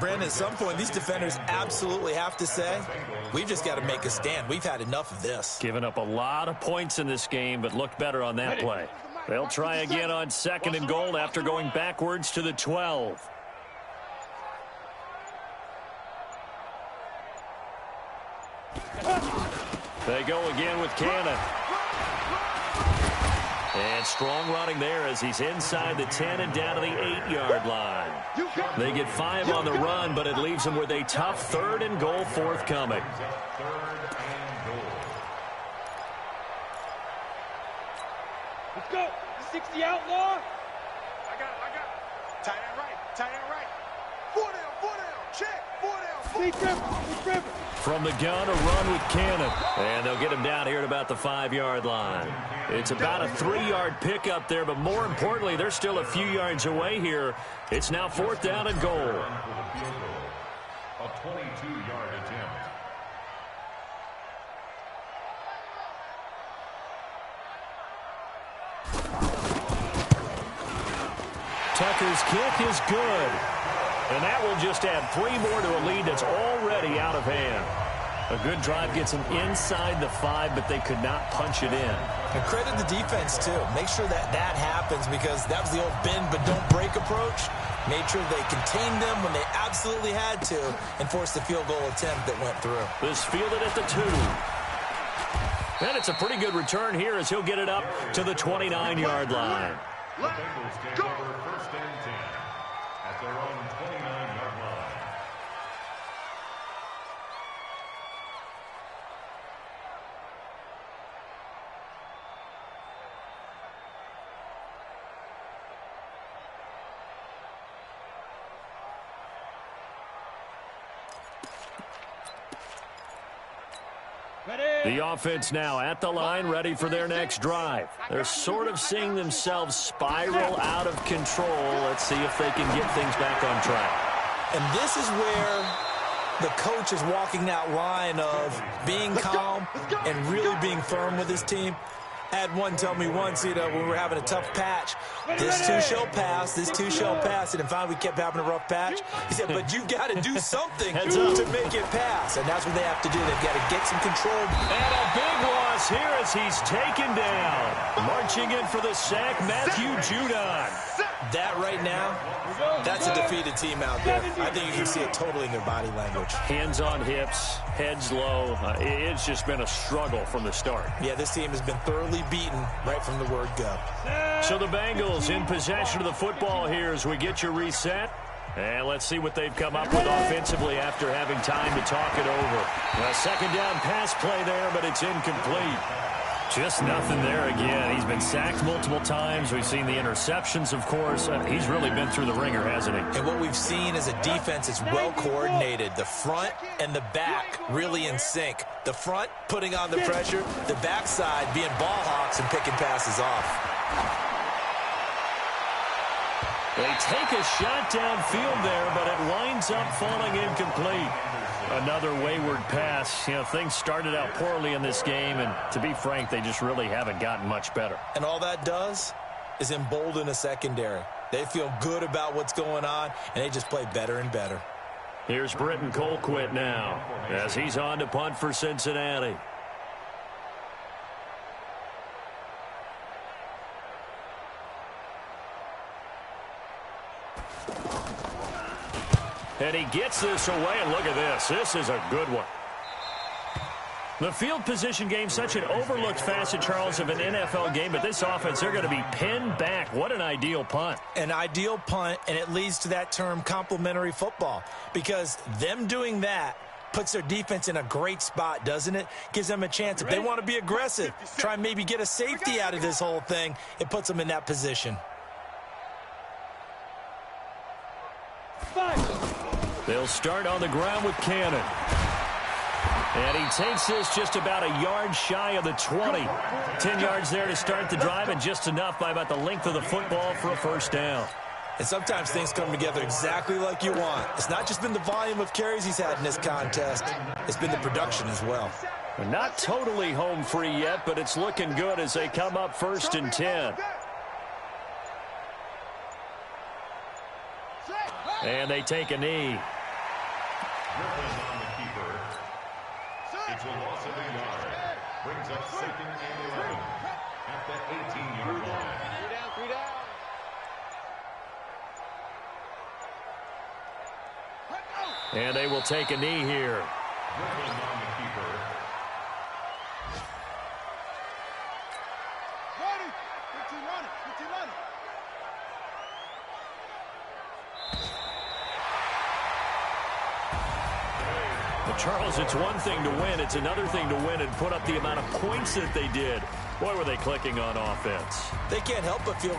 Speaker 5: Brandon, at some point, these defenders absolutely have to say, we've just got to make a stand. We've had enough of this.
Speaker 4: Given up a lot of points in this game, but looked better on that play. They'll try again on 2nd and goal after going backwards to the 12. They go again with Cannon. And strong running there as he's inside the 10 and down to the 8-yard line. They get 5 on the run, but it leaves them with a tough 3rd and goal forthcoming.
Speaker 2: Let's go. 60 outlaw.
Speaker 3: I got it. Tight end right. 4 down, check, 4 down.
Speaker 4: From the gun, a run with Cannon. And they'll get him down here at about the 5-yard line. It's about a 3-yard pickup there, but more importantly, they're still a few yards away here. It's now 4th down and goal.
Speaker 6: A 22-yard attempt.
Speaker 4: Tucker's kick is good. And that will just add 3 more to a lead that's already out of hand. A good drive gets them inside the 5, but they could not punch it in.
Speaker 5: And credit the defense, too. Make sure that happens because that was the old bend but don't break approach. Made sure they contained them when they absolutely had to and forced the field goal attempt that went through.
Speaker 4: This fielded at the 2. And it's a pretty good return here as he'll get it up to the 29-yard line.
Speaker 6: The Bengals take over 1st and 10 at their own 29-yard line.
Speaker 4: The offense now at the line, ready for their next drive. They're sort of seeing themselves spiral out of control. Let's see if they can get things back on track.
Speaker 5: And this is where the coach is walking that line of being calm and really being firm with his team. I had one tell me once, when we were having a tough patch, this too shall pass, and finally we kept having a rough patch. He said, but you've got to do something to make it pass, and that's what they have to do. They've got to get some control.
Speaker 4: And a big loss here as he's taken down. Marching in for the sack, Matthew Judon.
Speaker 5: That right now, that's a defeated team out there. I think you can see it totally in their body language.
Speaker 4: Hands on hips, heads low. It's just been a struggle from the start.
Speaker 5: Yeah, this team has been thoroughly beaten right from the word go.
Speaker 4: So the Bengals in possession of the football here as we get your reset. And let's see what they've come up with offensively after having time to talk it over. A 2nd down pass play there, but it's incomplete. Just nothing there again. He's been sacked multiple times. We've seen the interceptions, of course. He's really been through the ringer, hasn't he?
Speaker 5: And what we've seen is a defense that's well coordinated. The front and the back really in sync. The front putting on the pressure, the backside being ball hawks and picking passes off.
Speaker 4: They take a shot downfield there, but it winds up falling incomplete. Another wayward pass. Things started out poorly in this game, and to be frank, they just really haven't gotten much better.
Speaker 5: And all that does is embolden a secondary. They feel good about what's going on, and they just play better and better.
Speaker 4: Here's Britton Colquitt now as he's on to punt for Cincinnati. And he gets this away, and look at this. This is a good one. The field position game, such an overlooked facet, Charles, of an NFL game, but this offense, they're going to be pinned back. What an ideal punt.
Speaker 5: An ideal punt, and it leads to that term complementary football, because them doing that puts their defense in a great spot, doesn't it? Gives them a chance. If they want to be aggressive, try and maybe get a safety out of this whole thing, it puts them in that position.
Speaker 4: They'll start on the ground with Cannon. And he takes this just about a yard shy of the 20. 10 yards there to start the drive, and just enough by about the length of the football for a 1st down.
Speaker 5: And sometimes things come together exactly like you want. It's not just been the volume of carries he's had in this contest. It's been the production as well.
Speaker 4: Not totally home free yet, but it's looking good as they come up 1st and 10. And they take a knee.
Speaker 6: It's a loss of a yard. Brings up 2nd and 11 at the 18-yard line.
Speaker 2: 3 down.
Speaker 4: And they will take a knee here.
Speaker 6: Dribbling on the keeper.
Speaker 1: Charles, it's one thing to win. It's another thing to win and put up the amount of points that they did. Boy, were they clicking on offense.
Speaker 5: They can't help but feel